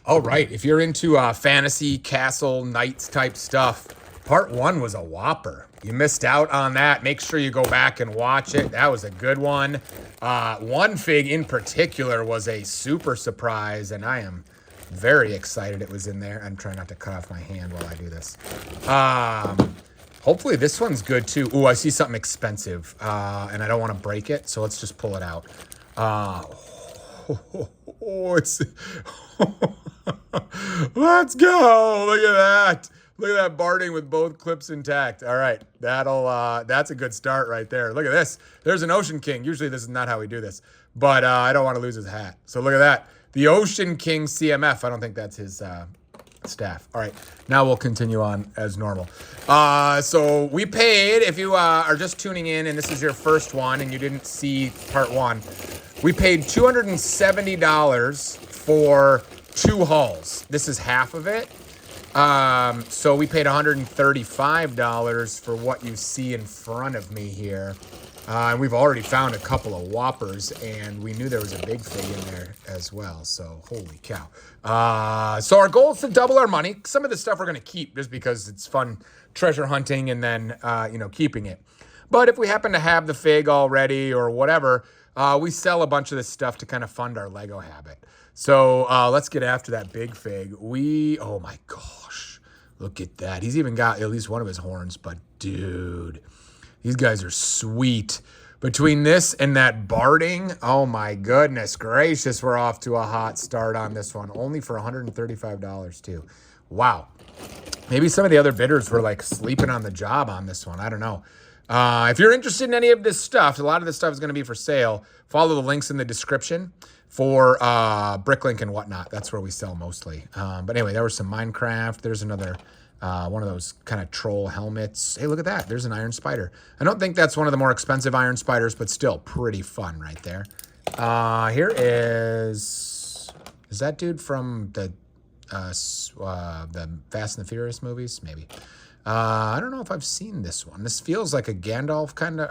All right, if you're into fantasy castle knights type stuff, part one was a whopper. You missed out on that. Make sure you go back and watch it. That was a good one. One fig in particular was a super surprise, and I am very excited it was in there. I'm trying not to cut off my hand while I do this. Hopefully this one's good too. Ooh, I see something expensive, and I don't want to break it, so let's just pull it out. It's let's go. Look at that. Look at that Barding with both clips intact. All right, that's a good start right there. Look at this. There's an Ocean King. Usually this is not how we do this, but I don't want to lose his hat. So look at that. The Ocean King CMF. I don't think that's his staff. All right, now we'll continue on as normal. So we paid, if you are just tuning in and this is your first one and you didn't see part one, we paid $270 for 2 hauls. This is half of it. So we paid $135 for what you see in front of me here. And we've already found a couple of whoppers, and we knew there was a big fig in there as well. So holy cow. So our goal is to double our money. Some of this stuff we're going to keep just because it's fun treasure hunting and then, keeping it. But if we happen to have the fig already or whatever, we sell a bunch of this stuff to kind of fund our Lego habit. So let's get after that big fig. Oh my gosh, look at that. He's even got at least one of his horns, but dude, these guys are sweet. Between this and that Barding, oh my goodness gracious, we're off to a hot start on this one. Only for $135 too. Wow. Maybe some of the other bidders were like sleeping on the job on this one. I don't know. If you're interested in any of this stuff, a lot of this stuff is going to be for sale. Follow the links in the description for Bricklink and whatnot. That's where we sell mostly. But anyway, there was some Minecraft. There's another one of those kind of troll helmets. Hey, look at that. There's an iron spider. I don't think that's one of the more expensive iron spiders, but still pretty fun right there. Here is that dude from the Fast and the Furious movies? Maybe. I don't know if I've seen this one. This feels like a Gandalf kind of,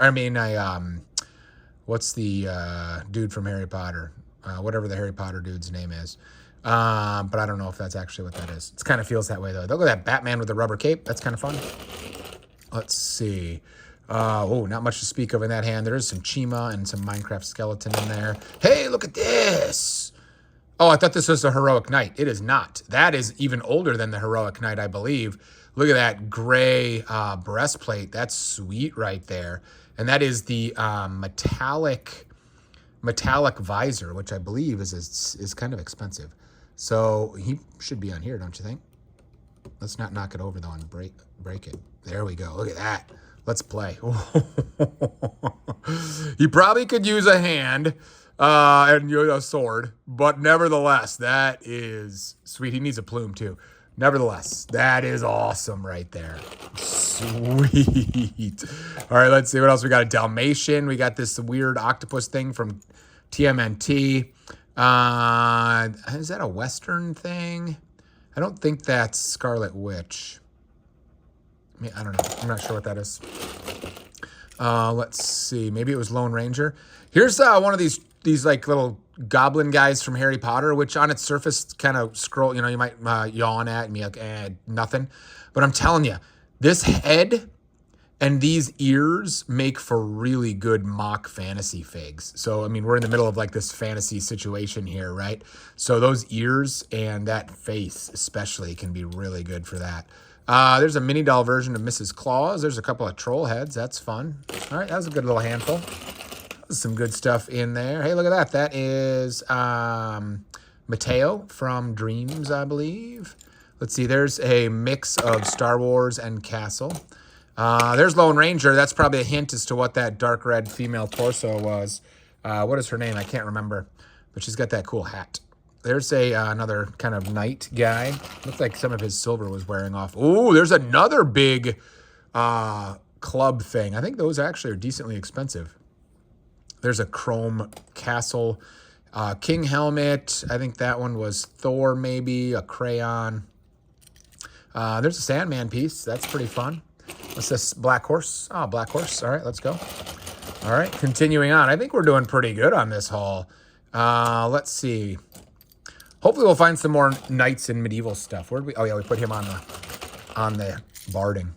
what's the dude from Harry Potter? Whatever the Harry Potter dude's name is. But I don't know if that's actually what that is. It kind of feels that way, though. Look at that Batman with the rubber cape. That's kind of fun. Let's see. Not much to speak of in that hand. There is some Chima and some Minecraft skeleton in there. Hey, look at this. Oh, I thought this was the Heroic Knight. It is not. That is even older than the Heroic Knight, I believe. Look at that gray breastplate. That's sweet right there. And that is the metallic visor, which I believe is kind of expensive. So he should be on here, don't you think? Let's not knock it over, though, and break it. There we go. Look at that. Let's play. He probably could use a hand and a sword, but nevertheless, that is sweet. He needs a plume, too. Nevertheless, that is awesome right there. Sweet. All right, let's see what else we got. A Dalmatian. We got this weird octopus thing from TMNT. Is that a Western thing? I don't think that's Scarlet Witch. I don't know. I'm not sure what that is. Let's see. Maybe it was Lone Ranger. Here's one of these like little goblin guys from Harry Potter, which on its surface kind of scroll, you might yawn at and be like, nothing. But I'm telling you, this head and these ears make for really good mock fantasy figs. So, I mean, we're in the middle of like this fantasy situation here, right? So those ears and that face especially can be really good for that. There's a mini doll version of Mrs. Claus. There's a couple of troll heads. That's fun. All right, that was a good little handful. Some good stuff in there. Hey, look at that. That is Mateo from Dreams, I believe. Let's see. There's a mix of Star Wars and Castle. There's Lone Ranger. That's probably a hint as to what that dark red female torso was. What is her name? I can't remember. But she's got that cool hat. There's another kind of knight guy. Looks like some of his silver was wearing off. Ooh, there's another big club thing. I think those actually are decently expensive. There's a chrome castle king helmet. I think that one was Thor, maybe. A crayon. There's a Sandman piece. That's pretty fun. What's this? Black horse. Oh, black horse. All right, let's go. All right, continuing on. I think we're doing pretty good on this haul. Let's see. Hopefully we'll find some more knights and medieval stuff. Where did we? Oh yeah, we put him on the barding.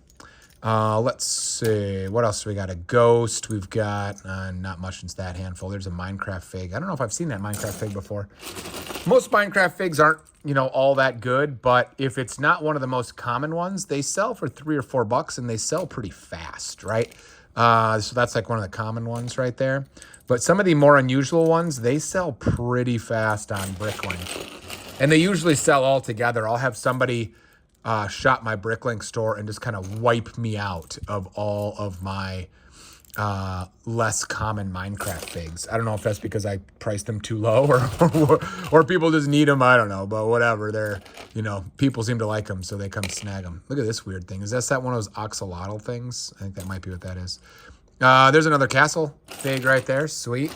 Let's see. What else do we got? A ghost. We've got not much in that handful. There's a Minecraft fig. I don't know if I've seen that Minecraft fig before. Most Minecraft figs aren't, all that good, but if it's not one of the most common ones, they sell for $3 or $4 and they sell pretty fast, right? So that's like one of the common ones right there. But some of the more unusual ones, they sell pretty fast on Bricklink. And they usually sell all together. I'll have somebody shop my Bricklink store and just kind of wipe me out of all of my less common Minecraft figs. I don't know if that's because I priced them too low or people just need them. I don't know, but whatever. They're, people seem to like them, so they come snag them. Look at this weird thing. Is that one of those axolotl things? I think that might be what that is. There's another castle fig right there. Sweet.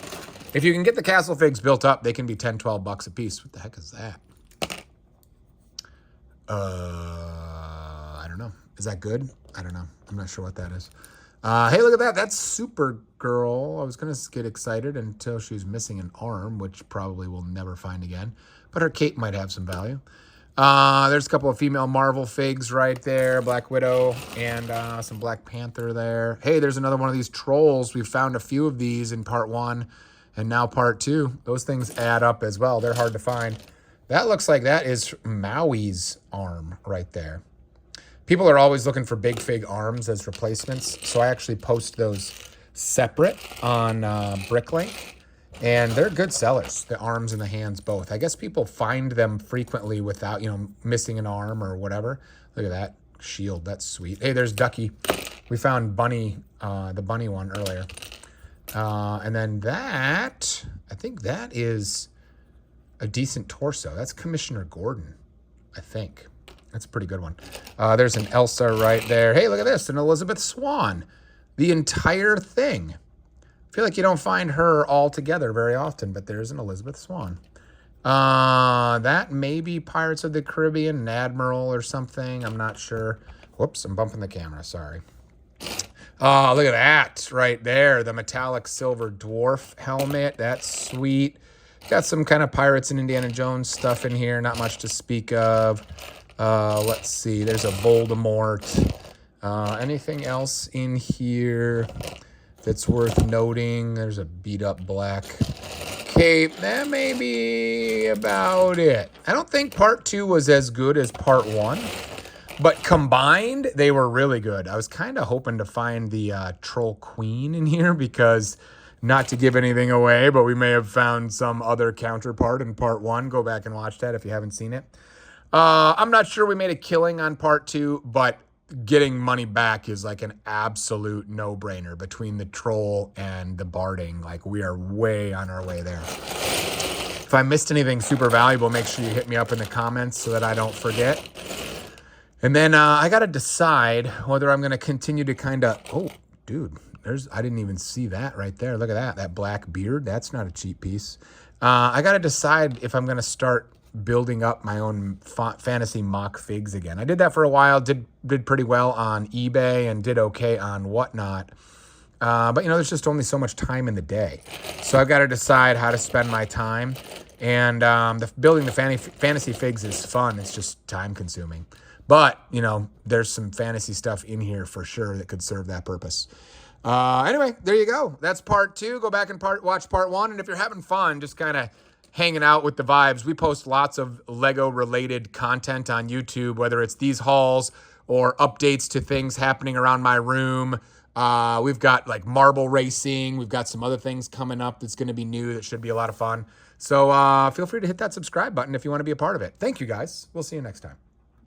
If you can get the castle figs built up, they can be $10, $12 a piece. What the heck is that? I don't know. Is that good? I don't know. I'm not sure what that is. Hey, look at that. That's Supergirl. I was going to get excited until she's missing an arm, which probably we'll never find again. But her cape might have some value. There's a couple of female Marvel figs right there. Black Widow and some Black Panther there. Hey, there's another one of these trolls. We found a few of these in part 1 and now part 2. Those things add up as well. They're hard to find. That looks like that is Maui's arm right there. People are always looking for big fig arms as replacements, so I actually post those separate on Bricklink, and they're good sellers, the arms and the hands both. I guess people find them frequently without, missing an arm or whatever. Look at that shield. That's sweet. Hey, there's Ducky. We found Bunny, the bunny one earlier. And then that, I think that is a decent torso. That's Commissioner Gordon, I think. That's a pretty good one. There's an Elsa right there. Hey, look at this, an Elizabeth Swan. The entire thing. I feel like you don't find her all together very often, but there's an Elizabeth Swan. That may be Pirates of the Caribbean, an Admiral or something. I'm not sure. Whoops, I'm bumping the camera. Sorry. Oh, look at that right there. The metallic silver dwarf helmet. That's sweet. Got some kind of Pirates and Indiana Jones stuff in here. Not much to speak of. Let's see. There's a Voldemort. Anything else in here that's worth noting? There's a beat-up black cape. That may be about it. I don't think part 2 was as good as part 1, but combined, they were really good. I was kind of hoping to find the Troll Queen in here because, not to give anything away, but we may have found some other counterpart in part 1. Go back and watch that if you haven't seen it. I'm not sure we made a killing on part 2, but getting money back is like an absolute no-brainer between the troll and the barding. Like, we are way on our way there. If I missed anything super valuable, make sure you hit me up in the comments so that I don't forget. And then I got to decide whether I'm going to continue to kind of... Oh, dude, I didn't even see that right there. Look at that black beard. That's not a cheap piece. I got to decide if I'm going to start building up my own fantasy mock figs again. I did that for a while, did pretty well on eBay and did okay on whatnot. But there's just only so much time in the day. So I've got to decide how to spend my time. And building the fantasy figs is fun. It's just time consuming. But, there's some fantasy stuff in here for sure that could serve that purpose. Anyway, there you go. That's part 2. Go back and watch part 1. And if you're having fun, just kind of hanging out with the vibes, we post lots of Lego related content on YouTube, whether it's these hauls or updates to things happening around my room. We've got like marble racing. We've got some other things coming up that's going to be new that should be a lot of fun. So feel free to hit that subscribe button if you want to be a part of it. Thank you, guys. We'll see you next time.